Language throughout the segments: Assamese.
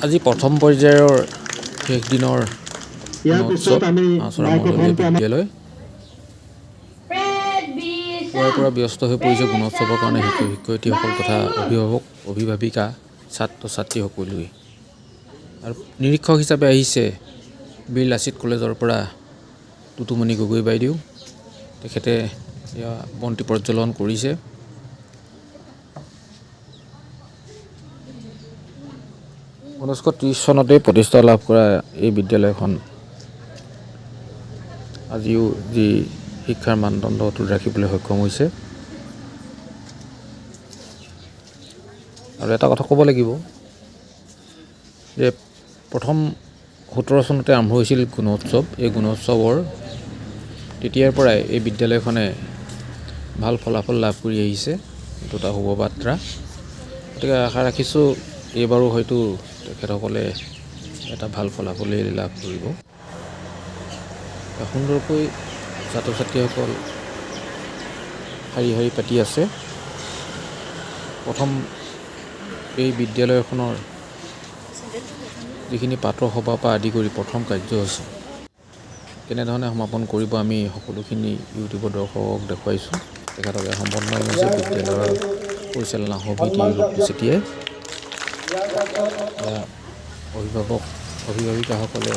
আজি প্ৰথম পৰ্যায়ৰ শেষ দিনৰ উৎসৱ আচৰা মজলীয়া বিদ্যালয় পুৱাৰে পৰা ব্যস্ত হৈ পৰিছে গুণোৎসৱৰ কাৰণে শিক্ষক শিক্ষয়িত্ৰীসকল তথা অভিভাৱক অভিভাৱিকা ছাত্ৰ ছাত্ৰী সকলোৱে। আৰু নিৰীক্ষক হিচাপে আহিছে বীৰ লাচিত কলেজৰ পৰা টুটুমণি গগৈ বাইদেউ। তেখেতে বন্তি প্ৰজ্বলন কৰিছে। 1930 চনতে প্ৰতিষ্ঠা লাভ কৰা এই বিদ্যালয়খন আজিও যি শিক্ষাৰ মানদণ্ড অটুট ৰাখিবলৈ সক্ষম হৈছে। আৰু এটা কথা ক'ব লাগিব যে প্ৰথম 17 চনতে আৰম্ভ হৈছিল গুণোৎসৱ। এই গুণোৎসৱৰ তেতিয়াৰ পৰাই এই বিদ্যালয়খনে ভাল ফলাফল লাভ কৰি আহিছে। এইটো এটা শুভ বাৰ্তা। গতিকে আশা ৰাখিছোঁ এইবাৰো হয়তো তেখেতসকলে এটা ভাল ফলাফলেই লাভ কৰিব। সুন্দৰকৈ ছাত্ৰ ছাত্ৰীসকল শাৰী শাৰী পাতি আছে। প্ৰথম এই বিদ্যালয়খনৰ যিখিনি পাত্ৰ সভা পৰা আদি কৰি প্ৰথম কাৰ্যসূচী কেনেধৰণে সমাপন কৰিব আমি সকলোখিনি ইউটিউবৰ দৰ্শকক দেখুৱাইছোঁ। তেখেতকে সম্পন্ন হৈছে বিদ্যালয়ৰ পৰিচালনা সমিতি ৰূপটো চেতিয়াই। অভিভাৱক অভিভাৱিকাসকলে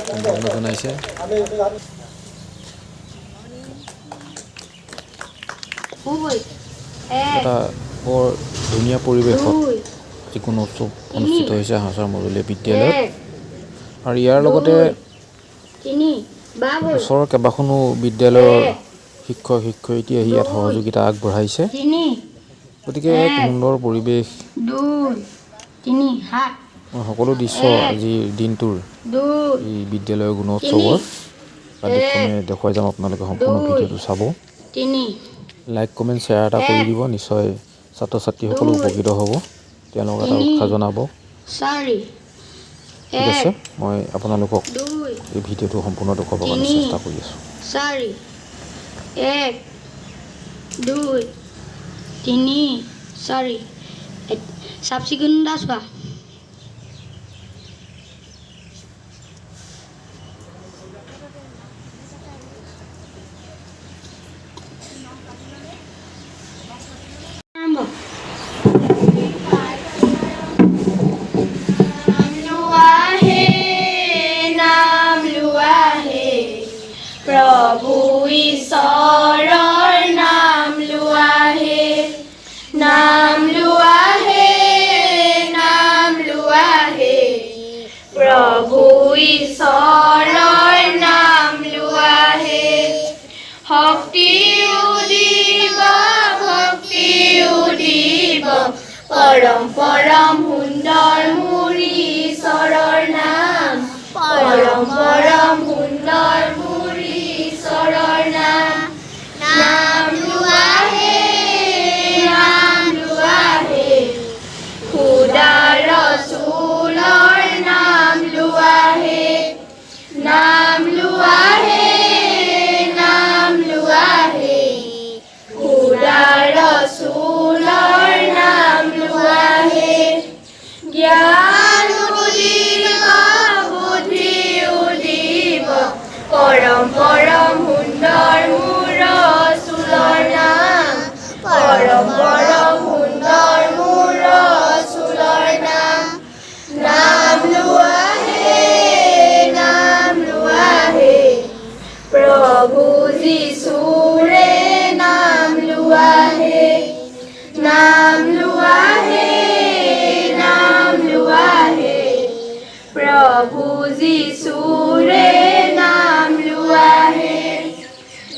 সম্বৰ্ধনা জনাইছে। এটা বৰ ধুনীয়া পৰিৱেশত যিকোনো উৎসৱ অনুষ্ঠিত হৈছে আচৰা মজলীয়া বিদ্যালয়ত। আৰু ইয়াৰ লগতে ওচৰৰ কেইবাখনো বিদ্যালয়ৰ শিক্ষক শিক্ষয়িত্ৰী আহি ইয়াত সহযোগিতা আগবঢ়াইছে। গতিকে এক সুন্দৰ পৰিৱেশ। মই সকলো দৃশ্য আজিৰ দিনটোৰ এই বিদ্যালয়ৰ গুণোৎসৱৰ কাৰ্যক্ৰমে দেখুৱাই যাম। আপোনালোকে সম্পূৰ্ণ ভিডিঅ'টো চাব। লাইক কমেণ্ট শ্বেয়াৰ এটা কৰি দিব। নিশ্চয় ছাত্ৰ ছাত্ৰীসকলো উপকৃত হ'ব। তেওঁলোকক এটা উৎসাহ জনাব। ঠিক আছে, মই আপোনালোকক এই ভিডিঅ'টো সম্পূৰ্ণ দেখুৱাবৰ কাৰণে চেষ্টা কৰি আছোঁ। 1 2 3 4 চাফ চিকুণতা চোৱা। প্ৰভু ঈশ্বৰৰ নাম লোৱা হে, নাম লোৱা হে, নাম লোৱা হে, প্ৰভু ঈশ্বৰৰ নাম লোৱা হে। শক্তিও দিব, ভক্তিও দিব, পৰম পৰম সুন্দৰ মোৰ ঈশ্বৰৰ নাম, পৰম পৰম সুন্দৰ মোৰ ঈশ্বৰৰ নাম। নাম লোৱা হে, নাম লোৱা হে, খুদা ৰচুলৰ নাম লোৱা হে, নাম লোৱা হে, নাম লোৱা হে, খুদা ৰচুলৰ নাম লোৱা হে। জ্ঞানো দিব, বুদ্ধিও দিব, পৰম পৰম সুন্দৰ মোৰ ৰচুলৰ নাম, পৰম পৰম সুন্দৰ মোৰ ৰচুলৰ নাম। নাম লোৱা হে, নাম লোৱা হে, প্ৰভু যীশুৰে নাম লোৱা হে, নাম লোৱা হে, নাম লোৱা হে, প্ৰভু যীশুৰে নাম লোৱা হে।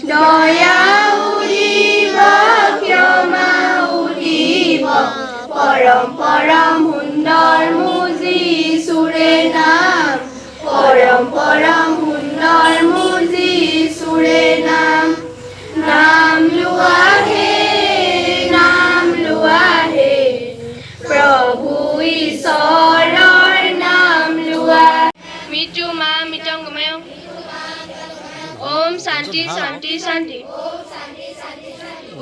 দয়াও দিব, ক্ষমাও দিব, পৰম পৰম সুন্দৰ মোৰ যীশুৰে নাম, পৰম পৰম সুন্দৰ মোৰ যীশুৰে নাম। নাম লোৱা হে, নাম লোৱা হে, প্ৰভু ঈশ্বৰৰ নাম লোৱা। মৃত্যু মা মৃত্যংগময়। ওম শান্তি শান্তি শান্তি।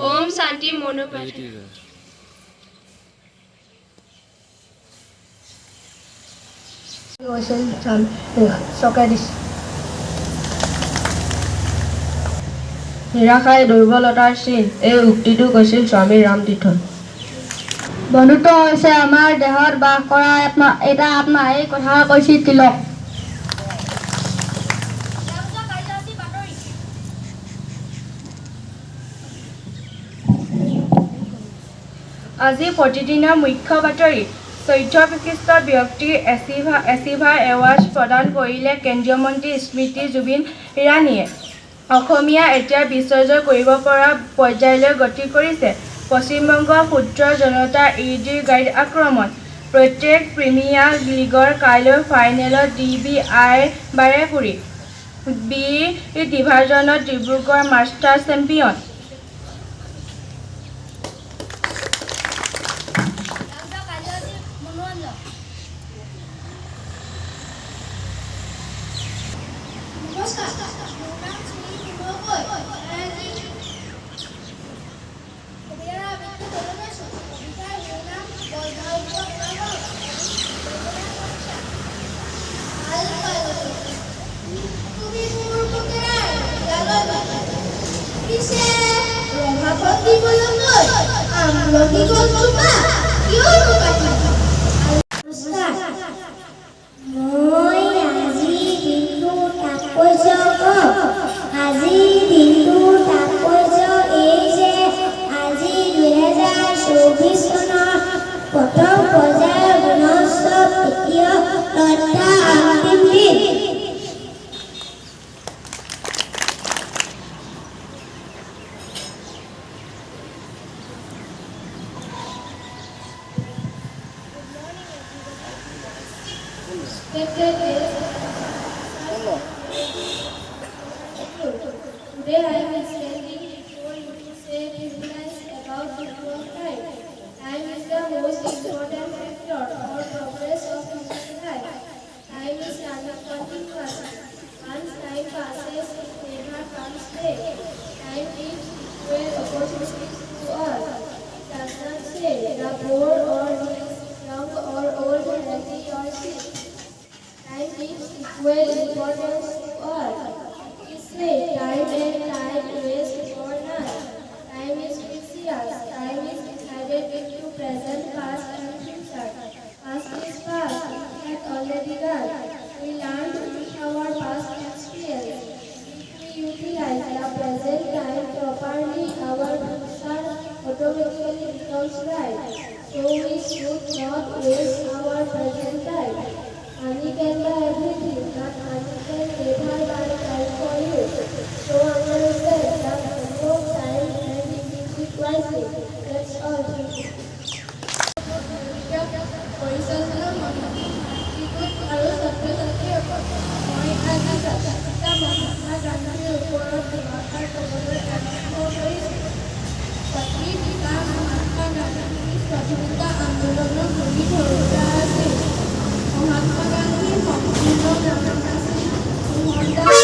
ওম শান্তি মনোপ্ৰাণ। কৈছিল চকে দিছে নিৰাশাই দুৰ্বলতাৰ চিন এই উক্তিটো কৈছিল স্বামী ৰামতীৰ্থই বন্ধুত্ব হৈছে আমাৰ দেহত বাস কৰা এটা আত্মা এই কথা কৈছিল তিলক আজি প্ৰতিদিনৰ মুখ্য বাতৰি 14 বিশিষ্ট ব্যক্তিৰ এচিভা এৱাৰ্ড প্ৰদান কৰিলে কেন্দ্ৰীয় মন্ত্ৰী স্মৃতি জুবিন ইৰাণীয়ে অসমীয়া এতিয়া বিশ্বজয় কৰিব পৰা পৰ্যায়লৈ গতি কৰিছে পশ্চিমবংগ ফুটবল জনতাৰ ইডিৰ গাড়ীত আক্ৰমণ প্ৰত্যেক প্ৰিমিয়াৰ লীগৰ কাইলৈ ফাইনেলত DBI বাৰেকুৰি বি ডিভিজনত Dibrugarh masters champion Today I am standing before you to say realize about the work time. Time is the most important factor for progress of human life. Time is continuous. Once time passes, it never comes back. Time gives equal opportunities to all. It does not say the poor or rich, young or old, healthy or sick. Time gives equal importance to all. Time and time waste for none. Time is precious. Time is divided into present, past, and future. Past is past. We have already done. We learn from our past experience. If we utilize the present time properly, our future automatically becomes right. So we should not waste our present time. Money can buy everything, but money can never buy time for you. So understand that no time and use it wisely. That's all. পৰিচালনা মন্ত্ৰী আৰু ছাত্ৰ-ছাত্ৰীসকল মই আজি জাতিপিতা মহাত্মা গান্ধীৰ ওপৰত দুআষাৰ ক'বলৈ আৰম্ভ কৰিছোঁ। জাতিৰ পিতা মহাত্মা গান্ধী স্বাধীনতা আন্দোলনৰ গুৰি ধৰোঁতা আছিল। মহাত্মা গান্ধীৰ সম্পূৰ্ণ নাম আছিল মোহনদাস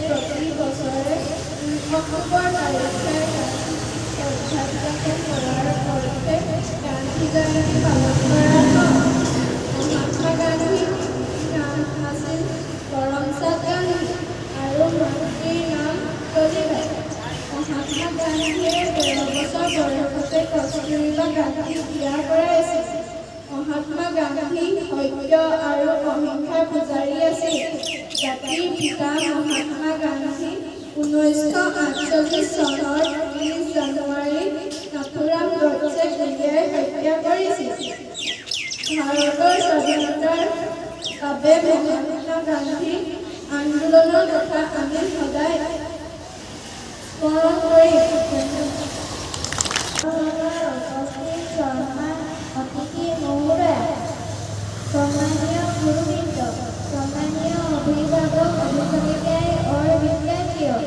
প্ৰতি বছৰে অক্টোবৰ তাৰিখে কৰাৰ অৰ্থে গান্ধী জয়ন্তী পালন কৰা হয়। মহাত্মা গান্ধীৰ নাম আছিল কৰমচাঁদ গান্ধী আৰু মাতৃৰ নাম লক্ষ্মীবাঈ। মহাত্মা গান্ধীয়ে 13 বছৰ বয়সতে কস্তুৰবা গান্ধীক বিয়া কৰাইছিল। মহাত্মা গান্ধী সত্য আৰু অহিংসাৰ পূজাৰী আছিল। জাতিৰ পিতা মহাত্মা গান্ধী 1948 চনৰ 30 জানুৱাৰীত নাথুৰাম গডছেক ইণ্ডিয়াই হত্যা কৰিছিল। ভাৰতৰ স্বাধীনতাৰ বাবে মহাত্মা গান্ধী আন্দোলনৰ কথা আমি সদায় স্মৰণ কৰি অতিথি মহোদয়, सम्मानीय गुरुवृंद, सम्मानीय अभिभावक अभिभाविकाएं और विद्यार्थियों,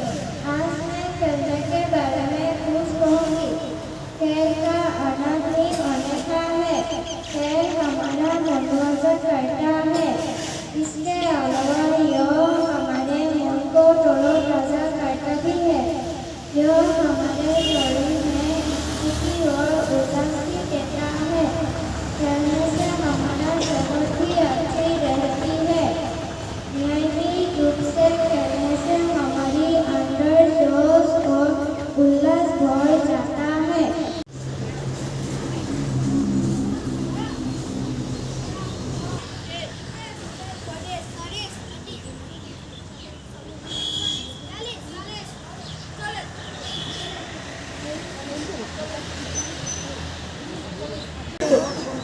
आज मैं खेलने के बारे में कुछ कहूँगी। खेल का आनंद ही अनोखा है। खेल हमारा मनोरंजन करता है। इसके अलावा यह हमारे मन को तरोताजा करता भी है। यह हमारे शरीर में स्फूर्ति और ऊर्जा देता है। खेलने से हमारा सेहत भी अच्छी रहती है। नियमित रूप से खेलने से हमारी अंदर जोश और उल्लास भर जाता है।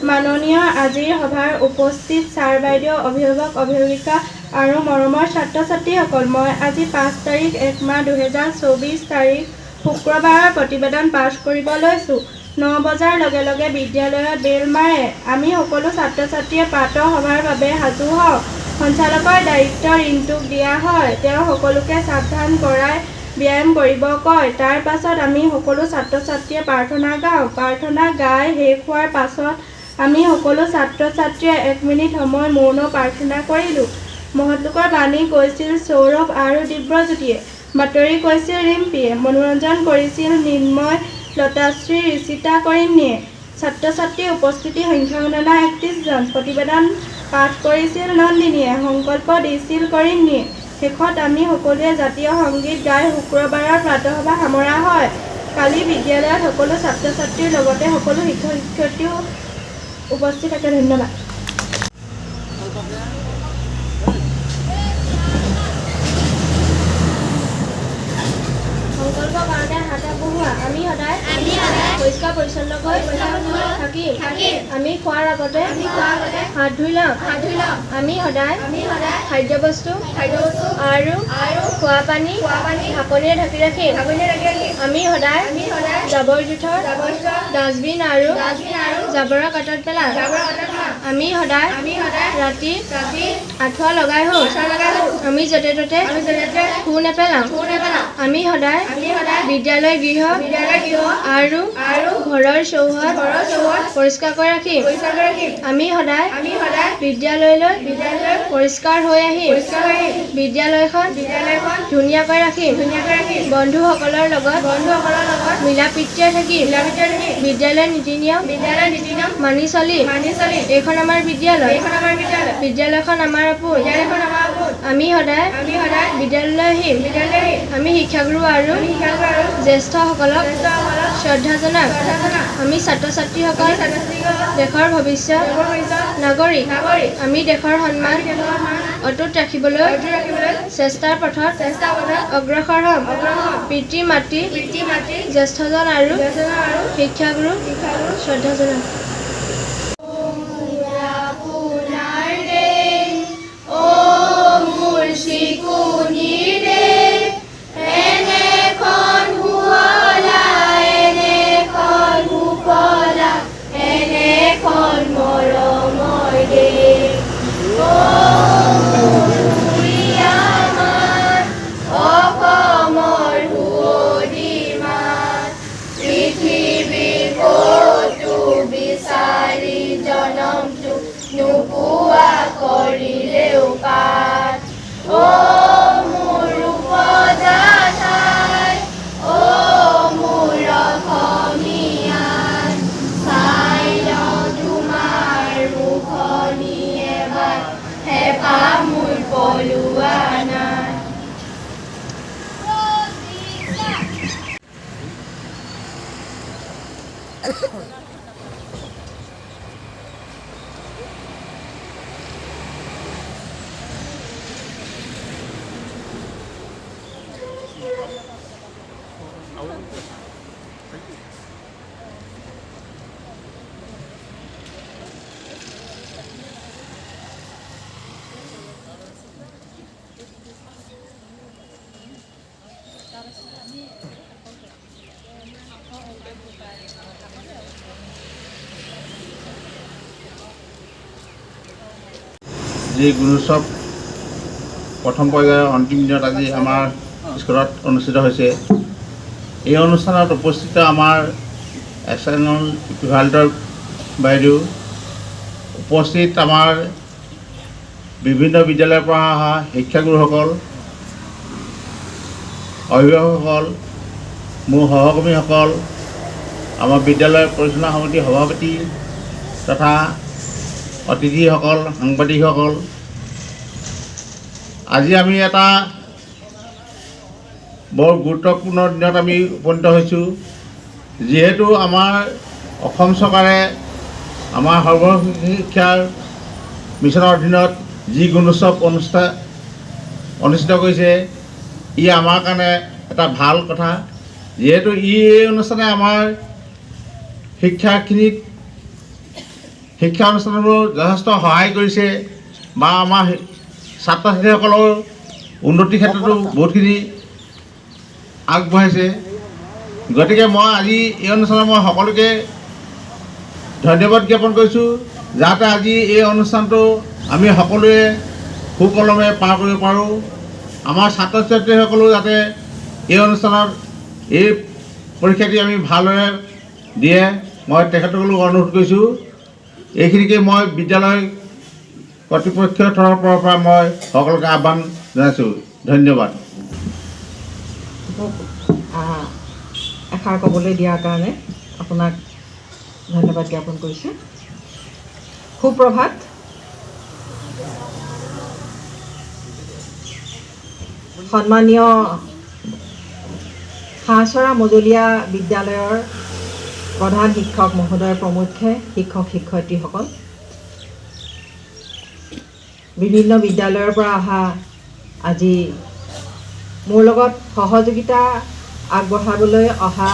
মাননীয় আজিৰ সভাৰ উপস্থিত ছাৰ বাইদেউ অভিভাৱক অভিভাৱিকা আৰু মৰমৰ ছাত্ৰ ছাত্ৰীসকল, মই আজি 5 তাৰিখ 1 মাহ 2024 তাৰিখ শুক্ৰবাৰৰ প্ৰতিবেদন পাঠ কৰিব লৈছোঁ। 9 বজাৰ লগে লগে বিদ্যালয়ত বেল মাৰে। আমি সকলো ছাত্ৰ ছাত্ৰীয়ে প্ৰাতঃ সভাৰ বাবে সাজু হওঁ। সঞ্চালকৰ দায়িত্ব ৰিণ্টুক দিয়া হয়। তেওঁ সকলোকে সাৱধান কৰাই ব্যায়াম কৰিব কয়। তাৰ পাছত আমি সকলো ছাত্ৰ ছাত্ৰীয়ে প্ৰাৰ্থনা গাওঁ। প্ৰাৰ্থনা গাই শেষ হোৱাৰ পাছত আমি সকলো ছাত্ৰ ছাত্ৰীয়ে 1 মিনিট সময় মৌন প্ৰাৰ্থনা কৰিলোঁ। মহৎলোকৰ বাণী কৈছিল সৌৰভ আৰু দিব্যজ্যোতিয়ে, বাতৰি কৈছিল ৰিম্পীয়ে, মনোৰঞ্জন কৰিছিল নিৰ্ময়, লতাশ্ৰী, ঋষিতা, কৰিমনীয়ে। ছাত্ৰ ছাত্ৰীৰ উপস্থিতি সংখ্যা গণনা 31 জন। প্ৰতিবেদন পাঠ কৰিছিল নন্দিনীয়ে, সংকল্প দিছিল কৰিমনীয়ে। শেষত আমি সকলোৱে জাতীয় সংগীত গাই শুক্ৰবাৰৰ প্ৰাতঃসভা সামৰা হয়। কালি বিদ্যালয়ত সকলো ছাত্ৰ ছাত্ৰীৰ লগতে সকলো শিক্ষক শিক্ষয়িত্ৰীও উপস্থিত থাকে। ধন্যবাদ। সংকল্পৰ কাৰণে হাত আগবঢ়োৱা। আমি সদায় পৰিষ্কাৰ পৰিচ্ছন্নকৈ থাকিম। আমি খোৱাৰ আগতে হাত ধুই লওঁ। আমি সদায় খাদ্যবস্তু আৰু খোৱা পানী ঢাকনিৰে ঢাকি ৰাখিম। আমি সদায় জাবৰ জোঁথৰ ডাষ্টবিন আৰু জাবৰৰ কাঁটত পেলাম। আমি সদায় ৰাতি আঁঠুৱা লগাই শুম। আমি য'তে ত'তে শু নেপেলাওঁ। আমি সদায় বিদ্যালয় গৃহ আৰু ঘৰৰ চৌহদ পৰিষ্কাৰ কৰি ৰাখিম। আমি সদায় বিদ্যালয়লৈ পৰিষ্কাৰ হৈ আহিম। বিদ্যালয়খন ধুনীয়াকৈ ৰাখিম। বন্ধুসকলৰ লগত মিলা প্ৰীতিৰে থাকিম। বিদ্যালয়ৰ নীতি নিয়ম মানি চলিম। এইখন আমাৰ বিদ্যালয়। বিদ্যালয়খন আমাৰ আপোন। আমি সদায় বিদ্যালয়লৈ আহিম। আমি শিক্ষাগুৰু আৰু জ্যেষ্ঠসকলক শ্ৰদ্ধা জনাম। আমি ছাত্ৰ ছাত্ৰীসকল দেশৰ ভৱিষ্যত নাগৰিক। আমি দেশৰ সন্মান অটুট ৰাখিবলৈ চেষ্টাৰ পথত অগ্ৰসৰ হ'ম। পিতৃ মাতৃ জ্যেষ্ঠজন আৰু শিক্ষাগুৰু শ্ৰদ্ধা জনাম। যি গুণোৎসৱ প্ৰথম পৰ্যায়ৰ অন্তিম দিনত আজি আমাৰ স্কুলত অনুষ্ঠিত হৈছে। এই অনুষ্ঠানত উপস্থিত আমাৰ এক্সটাৰ্নেল ইকুইভেলেণ্টৰ বাইদেউ, উপস্থিত আমাৰ বিভিন্ন বিদ্যালয়ৰ পৰা অহা শিক্ষাগুৰুসকল, অভিভাৱকসকল, মোৰ সহকৰ্মীসকল, আমাৰ বিদ্যালয়ৰ পৰিচালনা সমিতিৰ সভাপতি তথা অতিথিসকল, সাংবাদিকসকল, আজি আমি এটা বৰ গুৰুত্বপূৰ্ণ দিনত আমি উপনীত হৈছোঁ। যিহেতু আমাৰ অসম চৰকাৰে আমাৰ সৰ্বশিক্ষাৰ মিছনৰ অধীনত যি গুণোৎসৱ অনুষ্ঠিত কৰিছে, ই আমাৰ কাৰণে এটা ভাল কথা। যিহেতু এই অনুষ্ঠানে আমাৰ শিক্ষা অনুষ্ঠানবোৰ যথেষ্ট সহায় কৰিছে বা আমাৰ ছাত্ৰ ছাত্ৰীসকলৰ উন্নতিৰ ক্ষেত্ৰতো বহুতখিনি আগবঢ়াইছে। গতিকে মই আজি এই অনুষ্ঠানত মই সকলোকে ধন্যবাদ জ্ঞাপন কৰিছোঁ, যাতে আজি এই অনুষ্ঠানটো আমি সকলোৱে সুকলমে পাৰ কৰিব পাৰোঁ। আমাৰ ছাত্ৰ ছাত্ৰীসকলেও যাতে এই অনুষ্ঠানত এই পৰীক্ষাটি আমি ভালদৰে দিয়ে, মই তেখেতসকলক অনুৰোধ কৰিছোঁ। এইখিনিকে মই বিদ্যালয় কৰ্তৃপক্ষৰ তৰফৰ পৰা মই সকলোকে আহ্বান জনাইছোঁ। ধন্যবাদ। মোক এষাৰ ক'বলৈ দিয়াৰ কাৰণে আপোনাক ধন্যবাদ জ্ঞাপন কৰিছোঁ। সুপ্ৰভাত। সন্মানীয় হাঁহচৰা মজলীয়া বিদ্যালয়ৰ প্ৰধান শিক্ষক মহোদয় প্ৰমুখ্যে শিক্ষক শিক্ষয়িত্ৰীসকল, বিভিন্ন বিদ্যালয়ৰ পৰা অহা আজি মোৰ লগত সহযোগিতা আগবঢ়াবলৈ অহা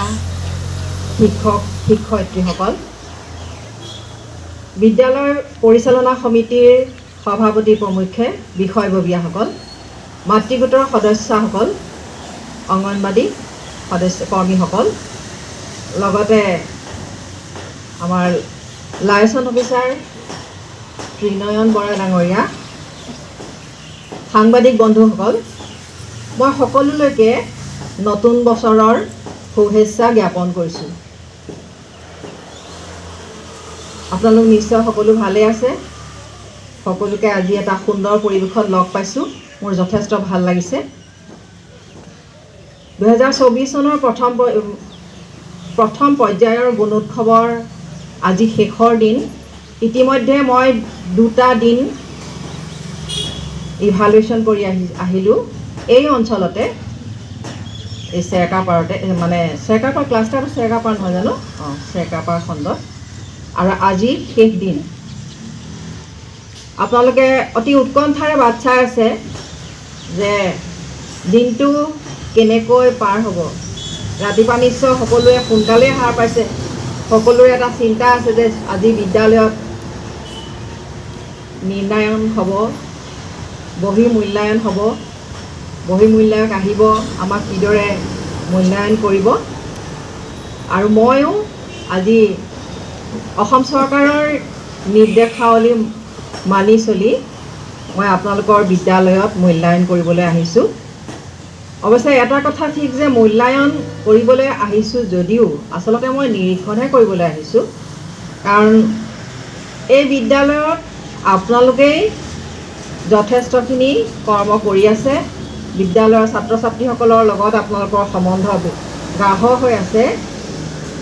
শিক্ষক শিক্ষয়িত্ৰীসকল, বিদ্যালয় পৰিচালনা সমিতিৰ সভাপতি প্ৰমুখ্যে বিষয়ববীয়াসকল, মাতৃগোটৰ সদস্যসকল, অংগনবাদী কৰ্মীসকল, লগতে আমাৰ লাইচন অফিচাৰ ত্ৰিনয়ন বৰা ডাঙৰীয়া, সাংবাদিক বন্ধুসকল, মই সকলোলৈকে নতুন বছৰৰ শুভেচ্ছা জ্ঞাপন কৰিছোঁ। আপোনালোক নিশ্চয় সকলো ভালে আছে। সকলোকে আজি এটা সুন্দৰ পৰিৱেশত লগ পাইছোঁ, মোৰ যথেষ্ট ভাল লাগিছে। 2024 চনৰ প্ৰথম পৰ্যায়ৰ গুণোৎসৱৰ আজি শেষৰ দিন। ইতিমধ্যে মই 2টা দিন ইভালুৱেশ্যন কৰি আহিলোঁ এই অঞ্চলতে, এই চেৰকাপাৰতে, মানে চেৰকাপাৰ ক্লাষ্টাৰটো চেৰকাপাৰ নহয় জানো? চেৰকাপাৰ খণ্ডত। আৰু আজি শেষ দিন। আপোনালোকে অতি উৎকণ্ঠাৰে বাট চাই আছে যে দিনটো কেনেকৈ পাৰ হ'ব। ৰাতিপুৱা নিশ্চয় সকলোৱে সোনকালেই সাৰ পাইছে। সকলোৰে এটা চিন্তা আছে যে আজি বিদ্যালয়ত নিৰ্ণায়ন হ'ব, বহী মূল্যায়ন হ'ব, বহী মূল্যায়ক আহিব, আমাক কিদৰে মূল্যায়ন কৰিব। আৰু ময়ো আজি অসম চৰকাৰৰ নিৰ্দেশাৱলী মানি চলি মই আপোনালোকৰ বিদ্যালয়ত মূল্যায়ন কৰিবলৈ আহিছোঁ। অৱশ্যে এটা কথা ঠিক যে মূল্যায়ন কৰিবলৈ আহিছোঁ যদিও আচলতে মই নিৰীক্ষণহে কৰিবলৈ আহিছোঁ। কাৰণ এই বিদ্যালয়ত আপোনালোকেই যথেষ্টখিনি কৰ্ম কৰি আছে। বিদ্যালয়ৰ ছাত্ৰ ছাত্ৰীসকলৰ লগত আপোনালোকৰ সম্বন্ধ গাঢ় হৈ আছে।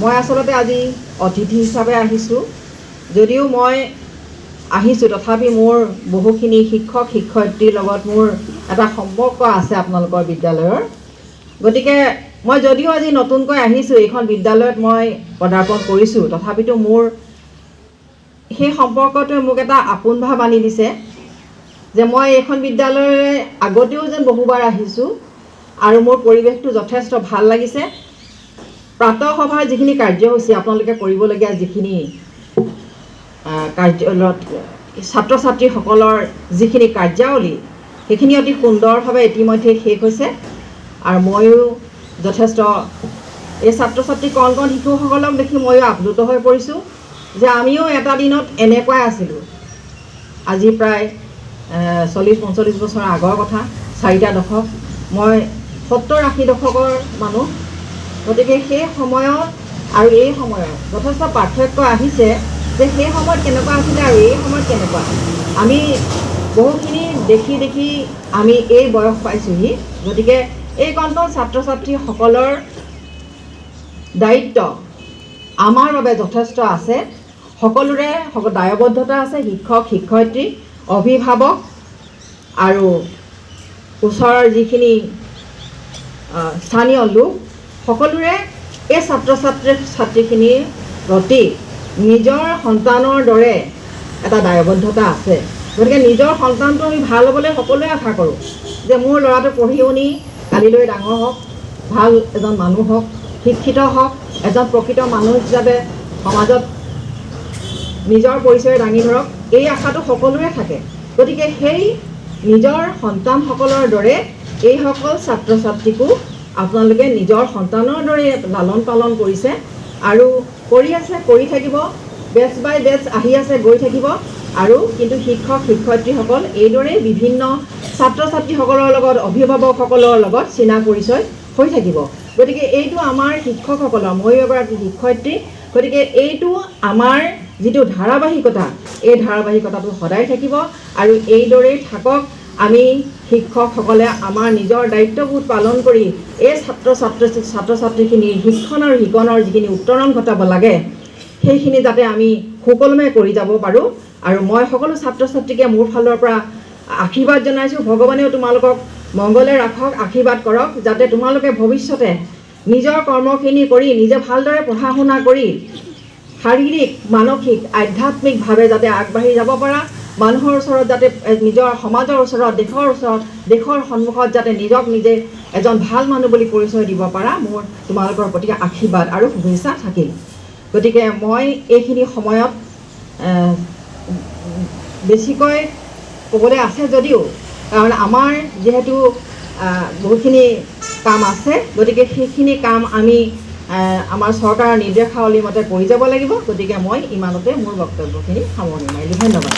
মই আচলতে আজি অতিথি হিচাপে আহিছোঁ। যদিও মই আহিছোঁ তথাপি মোৰ বহুখিনি শিক্ষক শিক্ষয়িত্ৰীৰ লগত মোৰ এটা সম্পৰ্ক আছে আপোনালোকৰ বিদ্যালয়ৰ। গতিকে মই যদিও আজি নতুনকৈ আহিছোঁ, এইখন বিদ্যালয়ত মই পদাৰ্পণ কৰিছোঁ, তথাপিতো মোৰ সেই সম্পৰ্কটোৱে মোক এটা আপোন ভাৱ আনি দিছে যে মই এইখন বিদ্যালয়লৈ আগতেও যেন বহুবাৰ আহিছোঁ আৰু মোৰ পৰিৱেশটো যথেষ্ট ভাল লাগিছে। প্ৰাতঃ সভাৰ যিখিনি কাৰ্যসূচী আপোনালোকে কৰিবলগীয়া যিখিনি ছাত্ৰ ছাত্ৰীসকলৰ যিখিনি কাৰ্যাৱলী, সেইখিনি অতি সুন্দৰভাৱে ইতিমধ্যে শেষ হৈছে। আৰু ময়ো যথেষ্ট এই ছাত্ৰ ছাত্ৰী কণ কণ শিশুসকলক দেখি ময়ো আপ্লুত হৈ পৰিছোঁ যে আমিও এটা দিনত এনেকুৱাই আছিলোঁ। আজি প্ৰায় 40-45 বছৰ আগৰ কথা, 4টা দশক। মই 70-80 দশকৰ মানুহ। গতিকে সেই সময়ত আৰু এই সময়ত যথেষ্ট পাৰ্থক্য আহিছে যে সেই সময়ত কেনেকুৱা আছিলে আৰু এই সময়ত কেনেকুৱা। আমি বহুখিনি দেখি দেখি আমি এই বয়স পাইছোঁহি। গতিকে এই কণকণ ছাত্ৰ ছাত্ৰীসকলৰ দায়িত্ব আমাৰ বাবে যথেষ্ট আছে। সকলোৰে দায়বদ্ধতা আছে, শিক্ষক শিক্ষয়িত্ৰী অভিভাৱক আৰু ওচৰৰ যিখিনি স্থানীয় লোক সকলোৰে এই ছাত্ৰ ছাত্ৰীখিনিৰ প্ৰতি নিজৰ সন্তানৰ দৰে এটা দায়বদ্ধতা আছে। গতিকে নিজৰ সন্তানটো আমি ভাল হ'বলৈ সকলোৱে আশা কৰোঁ যে মোৰ ল'ৰাটো পঢ়ি শুনি কালিলৈ ডাঙৰ হওক, ভাল এজন মানুহ হওক, শিক্ষিত হওক, এজন প্ৰকৃত মানুহ হিচাপে সমাজত নিজৰ পৰিচয় দাঙি ধৰক, এই আশাটো সকলোৰে থাকে। গতিকে সেই নিজৰ সন্তানসকলৰ দৰে এইসকল ছাত্ৰ ছাত্ৰীকো আপোনালোকে নিজৰ সন্তানৰ দৰে লালন পালন কৰিছে আৰু কৰি আছে, কৰি থাকিব। বেচ বাই বেচ আহি আছে, গৈ থাকিব। আৰু কিন্তু শিক্ষক শিক্ষয়িত্ৰীসকল এইদৰেই বিভিন্ন ছাত্ৰ ছাত্ৰীসকলৰ লগত অভিভাৱকসকলৰ লগত চিনা পৰিচয় হৈ থাকিব। গতিকে এইটো আমাৰ শিক্ষকসকলৰ, মই এগৰাকী শিক্ষয়িত্ৰী, গতিকে এইটো আমাৰ যিটো ধাৰাবাহিকতা, এই ধাৰাবাহিকতাটো সদায় থাকিব আৰু এইদৰেই থাকক। আমি শিক্ষকসকলে আমাৰ নিজৰ দায়িত্ববোধ পালন কৰি এই ছাত্ৰ ছাত্ৰীখিনিৰ শিক্ষণ আৰু শিকনৰ যিখিনি উত্তৰণ ঘটাব লাগে সেইখিনি যাতে আমি সুকলমে কৰি যাব পাৰোঁ। আৰু মই সকলো ছাত্ৰ ছাত্ৰীকে মোৰ ফালৰ পৰা আশীৰ্বাদ জনাইছোঁ। ভগৱানেও তোমালোকক মংগলে ৰাখক, আশীৰ্বাদ কৰক, যাতে তোমালোকে ভৱিষ্যতে নিজৰ কৰ্মখিনি কৰি নিজে ভালদৰে পঢ়া শুনা কৰি শাৰীৰিক মানসিক আধ্যাত্মিকভাৱে যাতে আগবাঢ়ি যাব পাৰা, মানুহৰ ওচৰত যাতে নিজৰ সমাজৰ ওচৰত দেশৰ সন্মুখত যাতে নিজক নিজে এজন ভাল মানুহ বুলি পৰিচয় দিব পাৰা, মোৰ তোমালোকৰ প্ৰতি আশীৰ্বাদ আৰু শুভেচ্ছা থাকিল। গতিকে মই এইখিনি সময়ত বেছিকৈ ক'বলৈ আছে যদিও, কাৰণ আমাৰ যিহেতু বহুখিনি কাম আছে, গতিকে সেইখিনি কাম আমি আমাৰ চৰকাৰৰ নিৰ্দেশাৱলী মতে কৰি যাব লাগিব। গতিকে মই ইমানতে মোৰ বক্তব্যখিনি সামৰণি মাৰিলোঁ। ধন্যবাদ।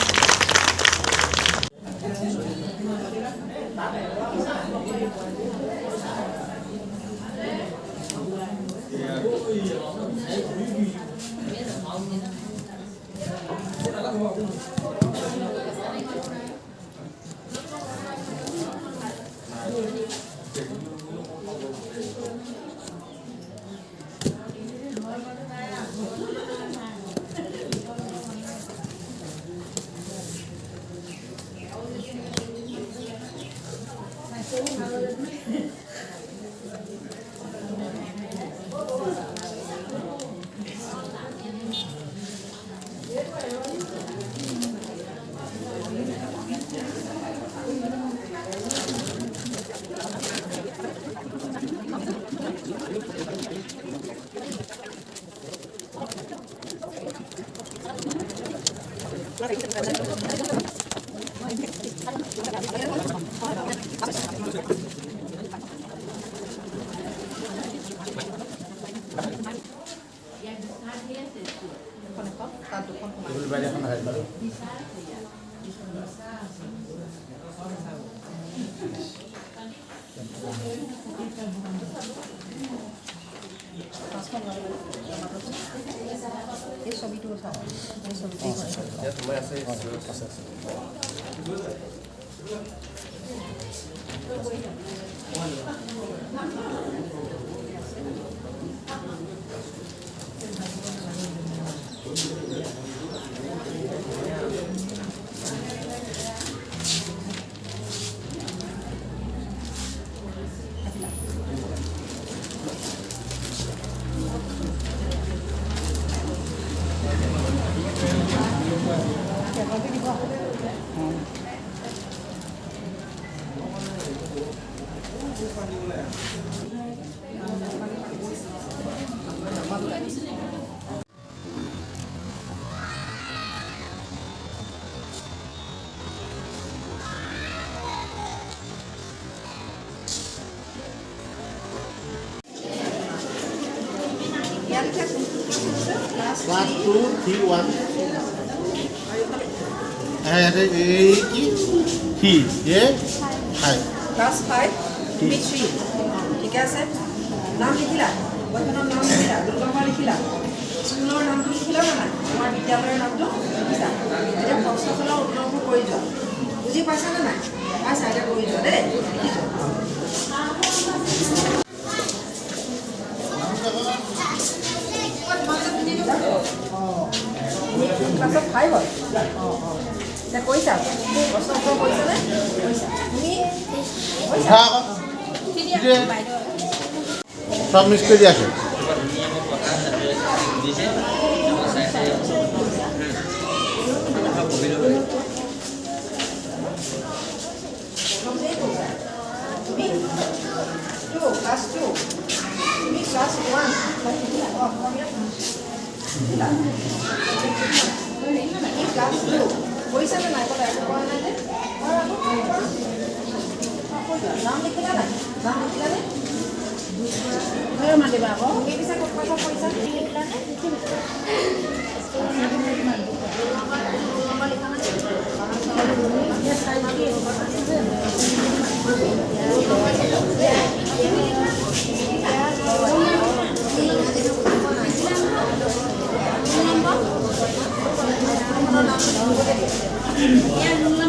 Class 2, T1. T, yeah? Hi. Class 5, T3. ঠিক আছে? নাম লিখিলা? বইখনৰ নাম লিখিলা? দুৰ্গমা লিখিলা? স্কুলৰ নামটো লিখিলা নে নাই? তোমাৰ বিদ্যালয়ৰ নামটো লিখিছা? এতিয়া প্ৰশ্নখনৰ উত্তৰবোৰ কৰি যোৱা। বুজি পাইছানে নাই? পাইছা, এতিয়া কৰি যোৱা দেই। ক্লাছত 5 হ'ল? এতিয়া কৈছা প্ৰশ্ন উত্তৰ কৰিছানে? কৈছা। তুমি উঠা আকৌ সব মিক্স কৰি দিয়া আছে ক্লাছ 2 তুমি ক্লাছ 1 ক্লাছ 2 কৰিছানে নাই? কৰা নাই যে নাম লিখিলা নাই? নাম লিখিলানে? মাতিবা আকৌ তুমি পিছে ক'ত কথা কৰিছা? লিখিলানে? ইয়াৰ